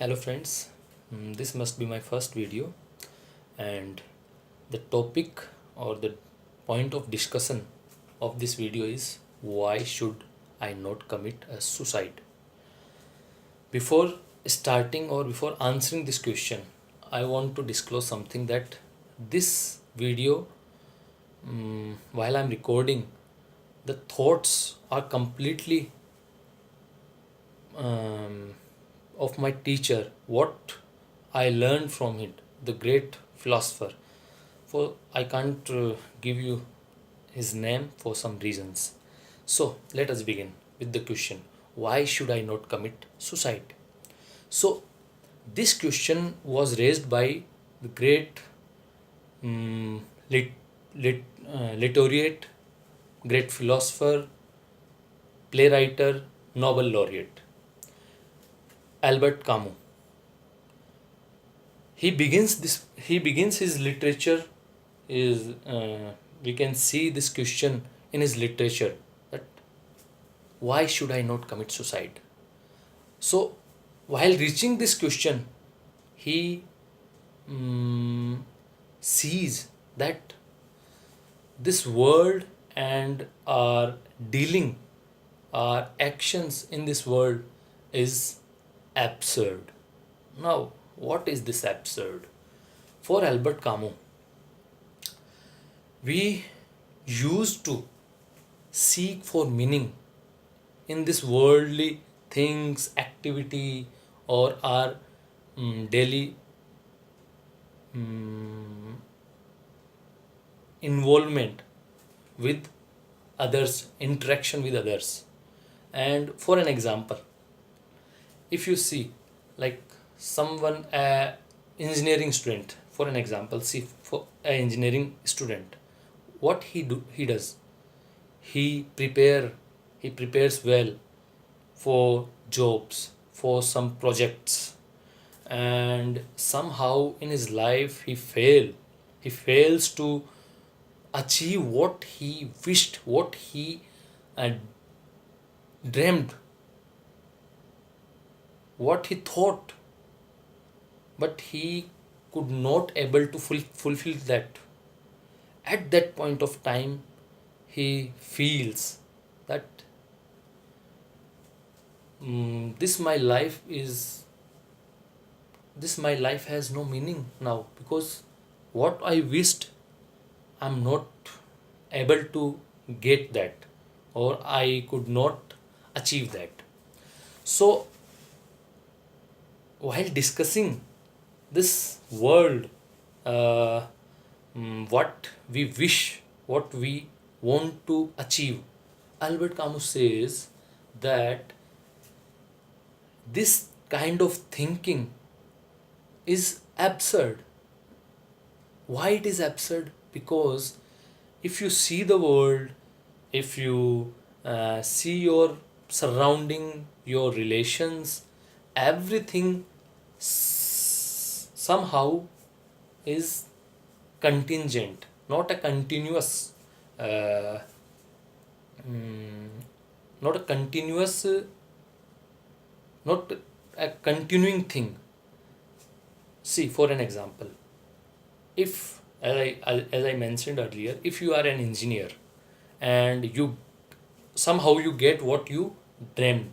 Hello friends. This must be my first video, and the topic or the point of discussion of this video is why should I not commit a suicide? Before starting or before answering this question, I want to disclose something that this video, while I'm recording, the thoughts are completely um, of my teacher, what I learned from it, the great philosopher. For I can't give you his name for some reasons. So let us begin with the question: why should I not commit suicide? So this question was raised by the great um, lit, literate, great philosopher, playwriter, Nobel laureate, Albert Camus. He begins his literature is we can see this question in his literature, that why should I not commit suicide? So while reaching this question, he sees that this world and our dealing, our actions in this world is absurd. Now, what is this absurd? For Albert Camus, we used to seek for meaning in this worldly things, activity, or our daily involvement with others, interaction with others. And for an example, if you see, like someone, engineering student, for an example, see for an engineering student, what he does, he prepare he prepares well for jobs, for some projects, and somehow in his life he fails to achieve what he wished, what he uh, dreamed, what he thought, but he could not able to fulfill that. At that point of time, he feels that this my life is this my life has no meaning now, because what I wished, I'm not able to get that, or I could not achieve that. So while discussing this world, uh, what we wish, what we want to achieve, Albert Camus says that this kind of thinking is absurd. Why it is absurd? Because if you see the world, if you see your surrounding, your relations, everything somehow is contingent, not a continuous, uh, mm, not a continuous, not a continuing thing. See, for an example, if as I mentioned earlier, if you are an engineer and you somehow you get what you dreamed,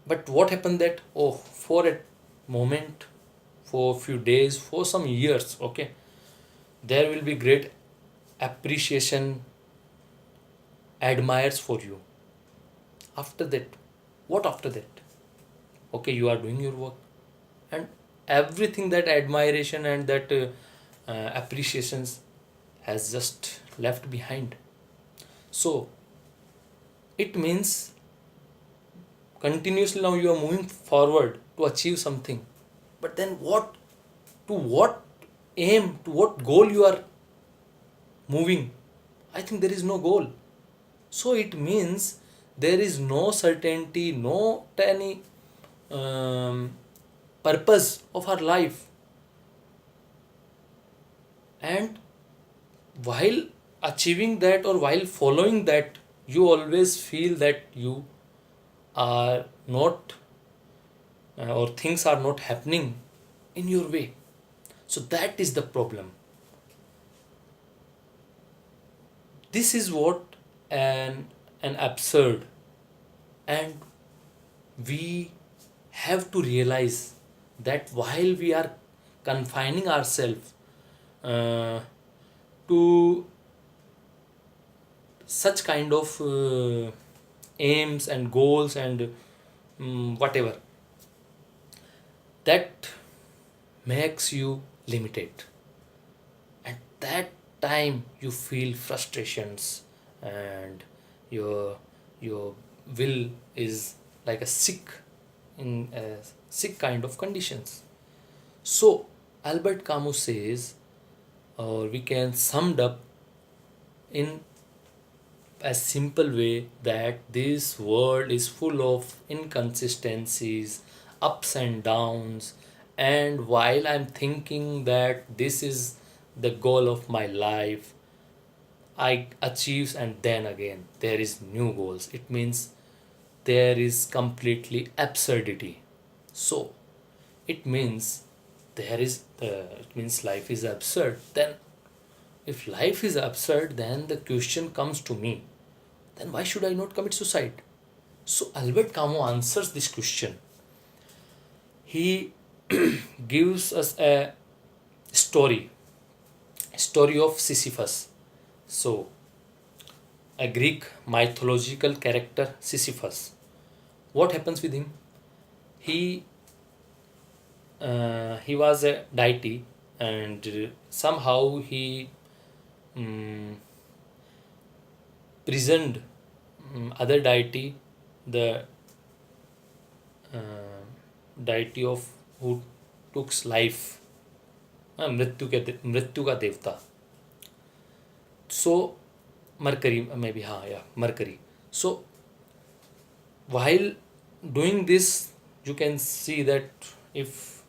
but what happened that, oh, for a moment, for a few days, for some years, okay, there will be great appreciation, admires for you. After that, what after that? Okay, you are doing your work, and everything, that admiration and that appreciations has just left behind. So it means continuously now you are moving forward to achieve something, but then what, to what aim, to what goal you are moving? I think there is no goal. So it means there is no certainty, no any um, purpose of our life. And while achieving that or while following that, you always feel that you are not or things are not happening in your way. So that is the problem. This is what an absurd, and we have to realize that while we are confining ourselves uh, to such kind of aims and goals and whatever, that makes you limited. At that time you feel frustrations, and your your will is like a sick, in a sick kind of conditions. So Albert Camus says, or we can summed up in a simple way, that this world is full of inconsistencies, ups and downs, and while I'm thinking that this is the goal of my life, I achieves, and then again there is new goals. It means there is completely absurdity. So it means it means life is absurd. Then if life is absurd, then the question comes to me, then why should I not commit suicide? So Albert Camus answers this question. He gives us a story, story of Sisyphus. So a Greek mythological character, Sisyphus. What happens with him? He he was a deity, and somehow he um, prisoned other deity, the uh, deity of who took life, मृत्यु का देवता. So Mercury, maybe, yeah, Mercury. So while doing this, you can see that if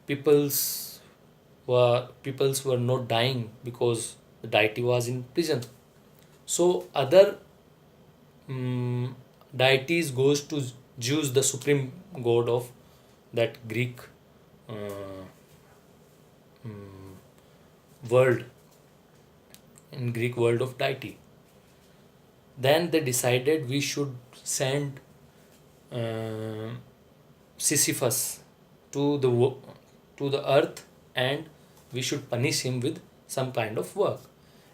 peoples were not dying because the deity was in prison, so other deities goes to Zeus, the supreme god of that Greek uh, mm, world, in Greek world of deity. Then they decided we should send uh, Sisyphus to to the earth, and we should punish him with some kind of work.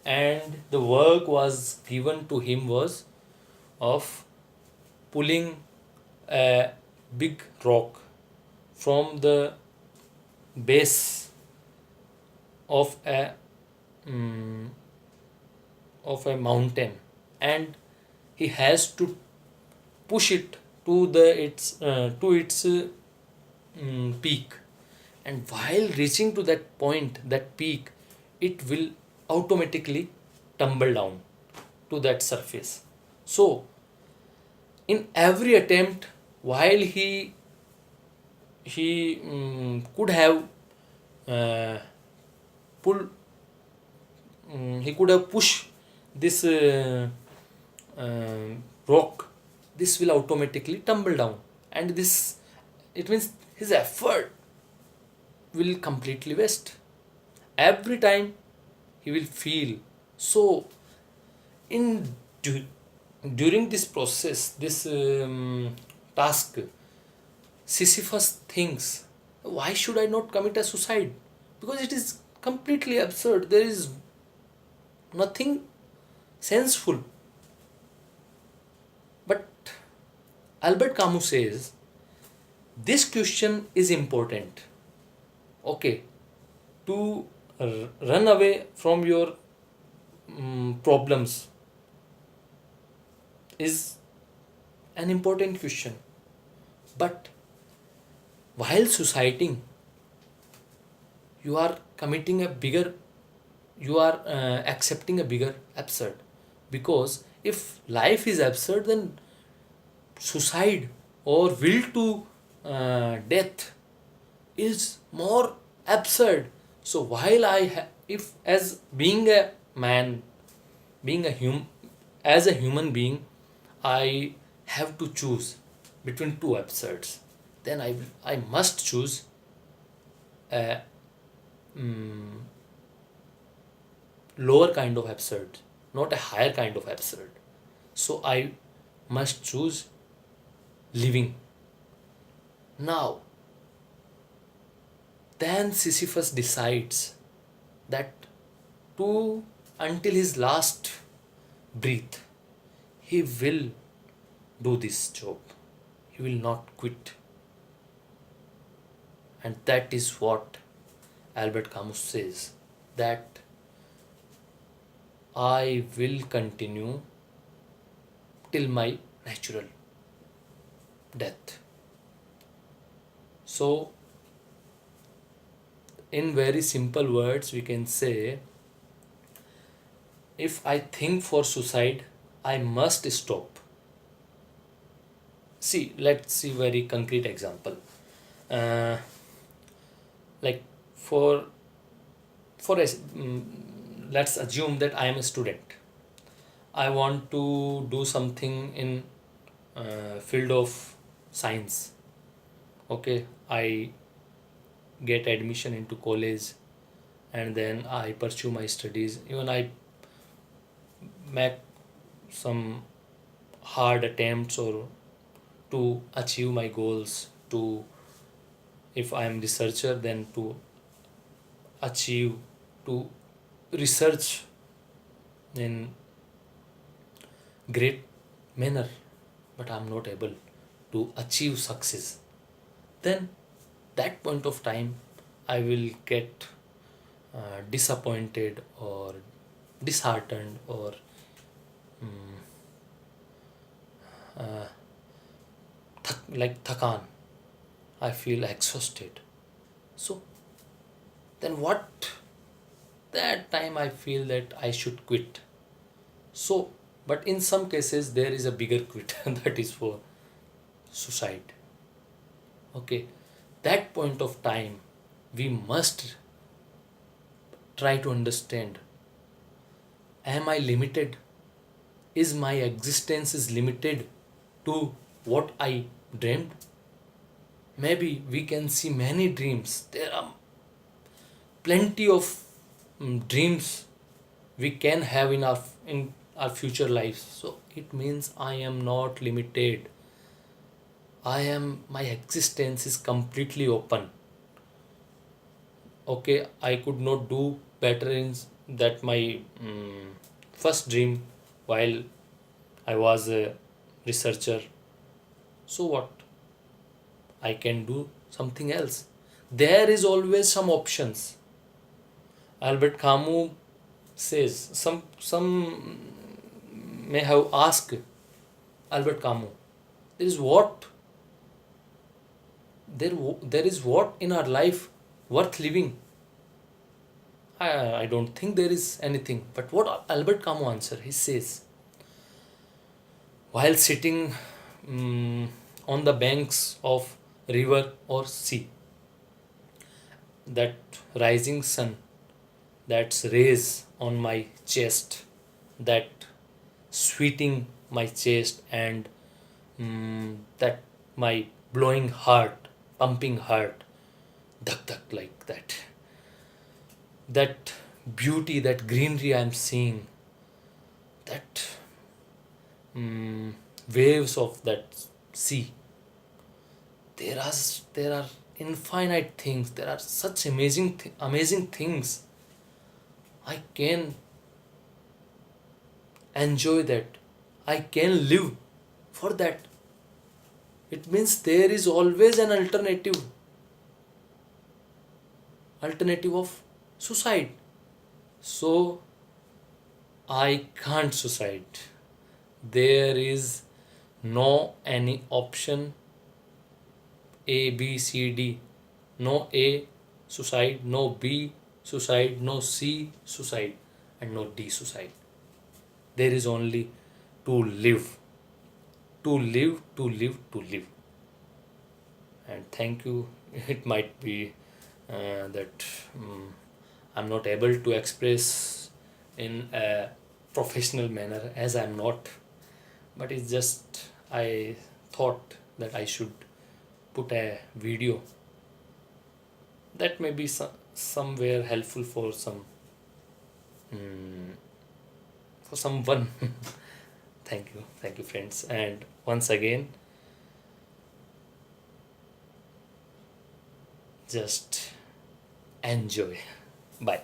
And the work was given to him was of pulling a big rock from the base of mm, a mountain, and he has to push it to its peak. And while reaching to that point, that peak, it will automatically tumble down to that surface. So in every attempt, while he could have uh, pull he could have pushed this uh, rock, this will automatically tumble down, and this, it means his effort will completely waste. Every time he will feel. So in during this process, this task, Sisyphus thinks, why should I not commit a suicide? Because it is completely absurd. There is nothing senseful. But Albert Camus says this question is important. Okay, to run away from your problems is an important question. But while suiciding, you are committing a bigger, you are accepting a bigger absurd. Because if life is absurd, then suicide or will to death is more absurd. So while if as being a man, being a as a human being, I have to choose between two absurds, then I must choose a mm, lower kind of absurd, not a higher kind of absurd. So I must choose living. Now, then Sisyphus decides that to until his last breath, he will do this job. He will not quit. And that is what Albert Camus says, that I will continue till my natural death. So, in very simple words, we can say, if I think for suicide, I must stop. See, let's see very concrete example. Uh, like for for let's assume that I am a student. I want to do something in field of science. Okay, I get admission into college, and then I pursue my studies. Even I make some hard attempts or to achieve my goals. To, if I am researcher, then to achieve, to research in great manner, but I'm not able to achieve success. Then that point of time I will get disappointed or disheartened or mm, uh, like thakan. I feel exhausted. So then what? That time I feel that I should quit. So, but in some cases there is a bigger quit that is for suicide. Okay, that point of time we must try to understand, am I limited? Is my existence is limited to what I dreamed? Maybe we can see many dreams. There are plenty of dreams we can have in our future lives. So it means I am not limited. My existence is completely open. Okay, I could not do better in that my first dream while I was a researcher. So what, I can do something else. There is always some options. Albert Camus says, some may have asked Albert Camus, there is what, there is what in our life worth living? I don't think there is anything. But what Albert Camus answer? He says, while sitting on the banks of river or sea, that rising sun, that's rays on my chest, that sweeting my chest, and that my blowing heart, pumping heart, dhak dhak like that. That beauty, that greenery I'm seeing, that waves of that sea. There are infinite things. There are such amazing things. I can enjoy that. I can live for that. It means there is always an alternative of suicide. So I can't suicide. There is no any option A B C D. No A suicide, no B suicide, no C suicide, and no D suicide. There is only to live. To live, to live, to live. And thank you. It might be that I'm not able to express in a professional manner, as I'm not, but it's just I thought that I should put a video that may be somewhere helpful for someone. Thank you friends, and once again, just enjoy. Bye.